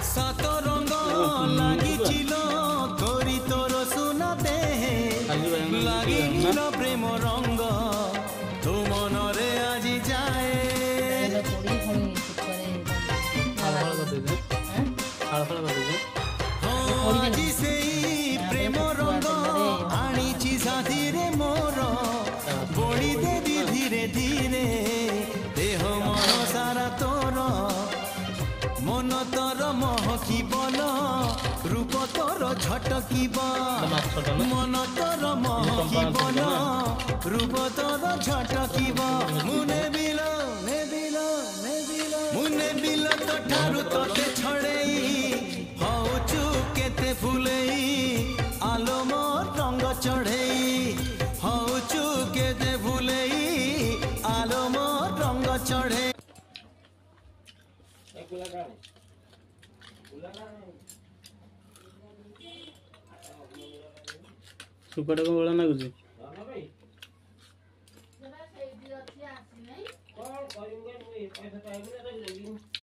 सात रंग लागिचिल तोरी तोर सुना देहे लागी नील प्रेम रंग तू मनरे आज जाए आज से प्रेम रंग आनी साथी रे मोर बड़ी देवी धीरे धीरे देह मन सारा तोर मन तोर महकी बल रूप तोर झटकीब मन तोर महकी बल रूप तोर झटकीब मुने बिल मुने बिल तो ठारू तोते छड़ेई हौचु केते फुलेई आलो मोर रंग चढ़ेई हौचु केते फुलेई आलो मोर रंग चढ़े सुकड़ा को बोला ना कुछ